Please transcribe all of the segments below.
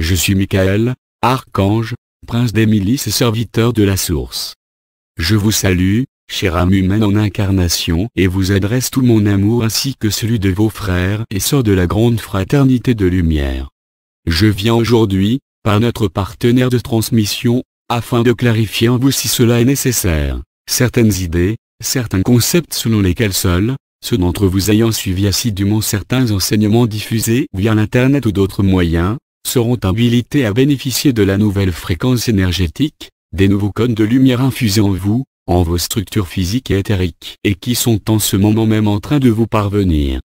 Je suis Michael, archange, prince des milices et serviteur de la source. Je vous salue, chère âme humaine en incarnation, et vous adresse tout mon amour ainsi que celui de vos frères et sœurs de la grande fraternité de lumière. Je viens aujourd'hui, par notre partenaire de transmission, afin de clarifier en vous si cela est nécessaire, certaines idées, certains concepts selon lesquels seuls, ceux d'entre vous ayant suivi assidûment certains enseignements diffusés via l'Internet ou d'autres moyens, seront habilités à bénéficier de la nouvelle fréquence énergétique, des nouveaux codes de lumière infusés en vous, en vos structures physiques et éthériques, et qui sont en ce moment même en train de vous parvenir.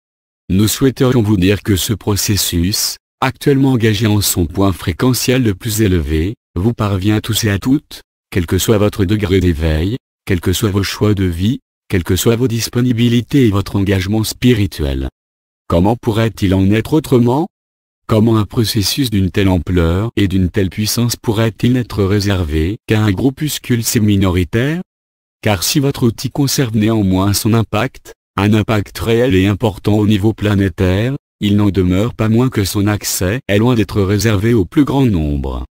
Nous souhaiterions vous dire que ce processus, actuellement engagé en son point fréquentiel le plus élevé, vous parvient à tous et à toutes, quel que soit votre degré d'éveil, quels que soient vos choix de vie, quelles que soient vos disponibilités et votre engagement spirituel. Comment pourrait-il en être autrement? Comment un processus d'une telle ampleur et d'une telle puissance pourrait-il être réservé qu'à un groupuscule si minoritaire? Car si votre outil conserve néanmoins son impact, un impact réel et important au niveau planétaire, il n'en demeure pas moins que son accès est loin d'être réservé au plus grand nombre.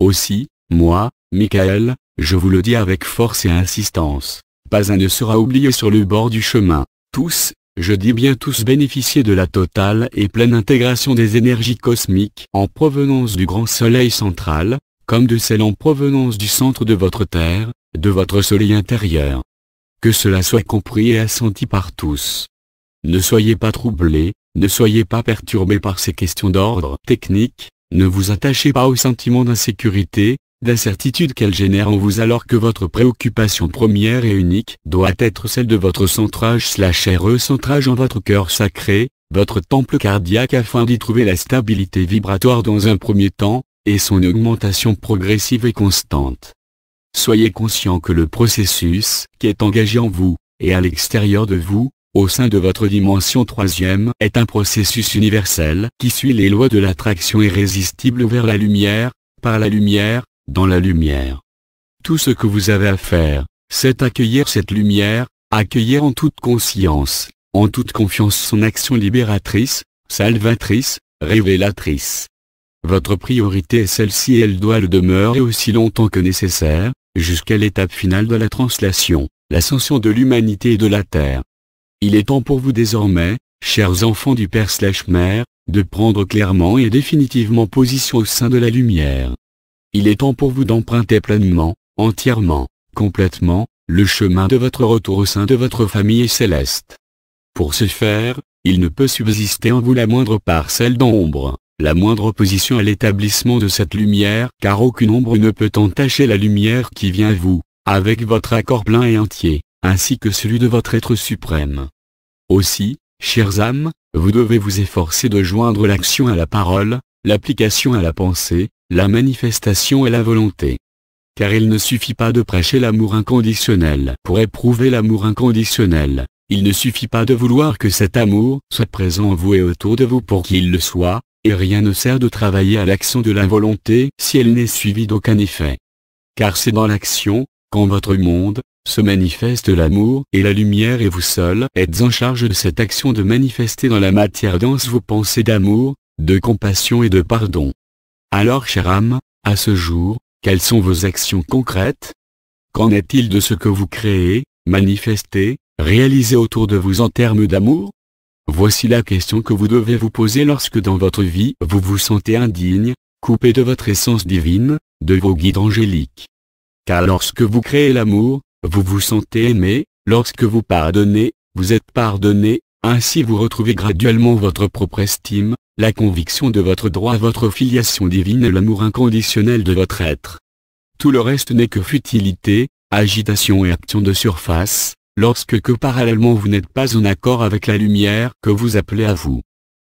Aussi, moi, Michael, je vous le dis avec force et insistance, pas un ne sera oublié sur le bord du chemin. Tous, je dis bien tous, bénéficier de la totale et pleine intégration des énergies cosmiques en provenance du grand soleil central, comme de celles en provenance du centre de votre Terre, de votre soleil intérieur. Que cela soit compris et assenti par tous. Ne soyez pas troublés, ne soyez pas perturbés par ces questions d'ordre technique, ne vous attachez pas au sentiment d'insécurité, d'incertitude qu'elle génère en vous alors que votre préoccupation première et unique doit être celle de votre centrage/recentrage en votre cœur sacré, votre temple cardiaque afin d'y trouver la stabilité vibratoire dans un premier temps, et son augmentation progressive et constante. Soyez conscient que le processus qui est engagé en vous, et à l'extérieur de vous, au sein de votre dimension troisième, est un processus universel qui suit les lois de l'attraction irrésistible vers la lumière, par la lumière, dans la lumière. Tout ce que vous avez à faire, c'est accueillir cette lumière, accueillir en toute conscience, en toute confiance son action libératrice, salvatrice, révélatrice. Votre priorité est celle-ci et elle doit le demeurer aussi longtemps que nécessaire, jusqu'à l'étape finale de la translation, l'ascension de l'humanité et de la Terre. Il est temps pour vous désormais, chers enfants du Père/Mère, de prendre clairement et définitivement position au sein de la lumière. Il est temps pour vous d'emprunter pleinement, entièrement, complètement, le chemin de votre retour au sein de votre famille céleste. Pour ce faire, il ne peut subsister en vous la moindre parcelle d'ombre, la moindre opposition à l'établissement de cette lumière, car aucune ombre ne peut entacher la lumière qui vient à vous, avec votre accord plein et entier, ainsi que celui de votre être suprême. Aussi, chères âmes, vous devez vous efforcer de joindre l'action à la parole, l'application à la pensée, la manifestation et la volonté. Car il ne suffit pas de prêcher l'amour inconditionnel pour éprouver l'amour inconditionnel, il ne suffit pas de vouloir que cet amour soit présent en vous et autour de vous pour qu'il le soit, et rien ne sert de travailler à l'action de la volonté si elle n'est suivie d'aucun effet. Car c'est dans l'action, qu'en votre monde, se manifeste l'amour et la lumière et vous seuls êtes en charge de cette action de manifester dans la matière dense vos pensées d'amour, de compassion et de pardon. Alors chère âme, à ce jour, quelles sont vos actions concrètes? Qu'en est-il de ce que vous créez, manifestez, réalisez autour de vous en termes d'amour? Voici la question que vous devez vous poser lorsque dans votre vie vous vous sentez indigne, coupé de votre essence divine, de vos guides angéliques. Car lorsque vous créez l'amour, vous vous sentez aimé, lorsque vous pardonnez, vous êtes pardonné, ainsi vous retrouvez graduellement votre propre estime, la conviction de votre droit à votre filiation divine et l'amour inconditionnel de votre être. Tout le reste n'est que futilité, agitation et action de surface, lorsque parallèlement vous n'êtes pas en accord avec la lumière que vous appelez à vous.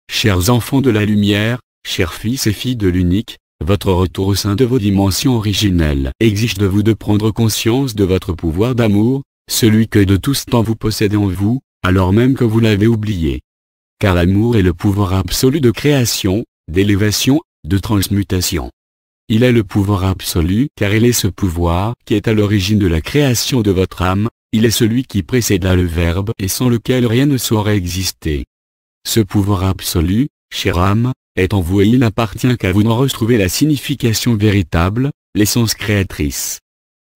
Chers enfants de la lumière, chers fils et filles de l'unique, votre retour au sein de vos dimensions originelles exige de vous de prendre conscience de votre pouvoir d'amour, celui que de tout ce temps vous possédez en vous, alors même que vous l'avez oublié. Car l'amour est le pouvoir absolu de création, d'élévation, de transmutation. Il est le pouvoir absolu car il est ce pouvoir qui est à l'origine de la création de votre âme, il est celui qui précéda le Verbe et sans lequel rien ne saurait exister. Ce pouvoir absolu, chère âme, est en vous et il n'appartient qu'à vous d'en retrouver la signification véritable, l'essence créatrice.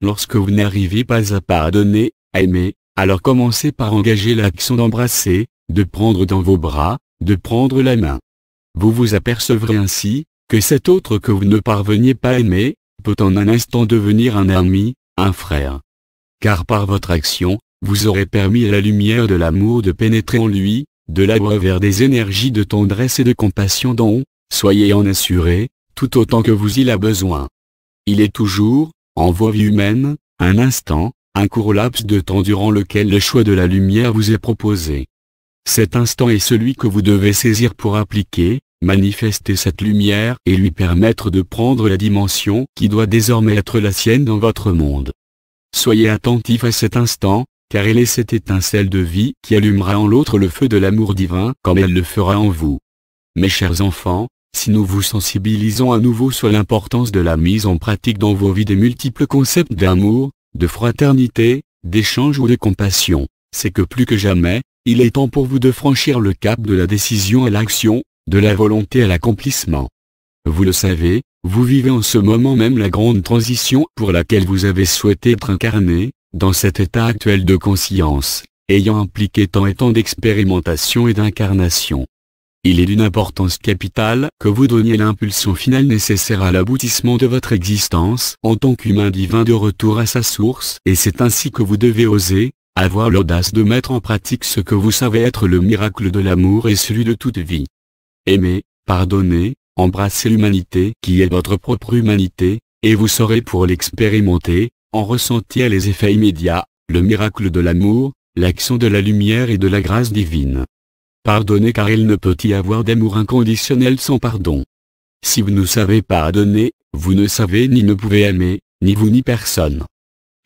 Lorsque vous n'arrivez pas à pardonner, à aimer, alors commencez par engager l'action d'embrasser, de prendre dans vos bras, de prendre la main. Vous vous apercevrez ainsi, que cet autre que vous ne parveniez pas à aimer, peut en un instant devenir un ami, un frère. Car par votre action, vous aurez permis à la lumière de l'amour de pénétrer en lui, de l'abrer vers des énergies de tendresse et de compassion dont, soyez en assurés, tout autant que vous il a besoin. Il est toujours, en vos vies humaines, un instant, un court laps de temps durant lequel le choix de la lumière vous est proposé. Cet instant est celui que vous devez saisir pour appliquer, manifester cette lumière et lui permettre de prendre la dimension qui doit désormais être la sienne dans votre monde. Soyez attentifs à cet instant, car il est cette étincelle de vie qui allumera en l'autre le feu de l'amour divin comme elle le fera en vous. Mes chers enfants, si nous vous sensibilisons à nouveau sur l'importance de la mise en pratique dans vos vies des multiples concepts d'amour, de fraternité, d'échange ou de compassion, c'est que plus que jamais, il est temps pour vous de franchir le cap de la décision à l'action, de la volonté à l'accomplissement. Vous le savez, vous vivez en ce moment même la grande transition pour laquelle vous avez souhaité être incarné, dans cet état actuel de conscience, ayant impliqué tant et tant d'expérimentation et d'incarnation. Il est d'une importance capitale que vous donniez l'impulsion finale nécessaire à l'aboutissement de votre existence en tant qu'humain divin de retour à sa source, et c'est ainsi que vous devez oser, avoir l'audace de mettre en pratique ce que vous savez être le miracle de l'amour et celui de toute vie. Aimez, pardonnez, embrassez l'humanité qui est votre propre humanité, et vous saurez pour l'expérimenter, en ressentir les effets immédiats, le miracle de l'amour, l'action de la lumière et de la grâce divine. Pardonnez car il ne peut y avoir d'amour inconditionnel sans pardon. Si vous ne savez pardonner, vous ne savez ni ne pouvez aimer, ni vous ni personne.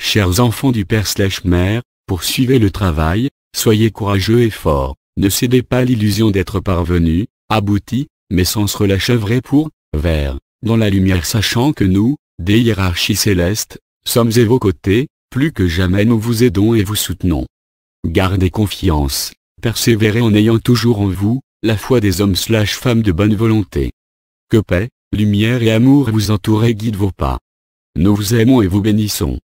Chers enfants du Père/Mère, poursuivez le travail, soyez courageux et forts, ne cédez pas à l'illusion d'être parvenu, abouti, mais sans se relâcher pour, vers, dans la lumière sachant que nous, des hiérarchies célestes, sommes à vos côtés, plus que jamais nous vous aidons et vous soutenons. Gardez confiance, persévérez en ayant toujours en vous, la foi des hommes/femmes de bonne volonté. Que paix, lumière et amour vous entourent et guident vos pas. Nous vous aimons et vous bénissons.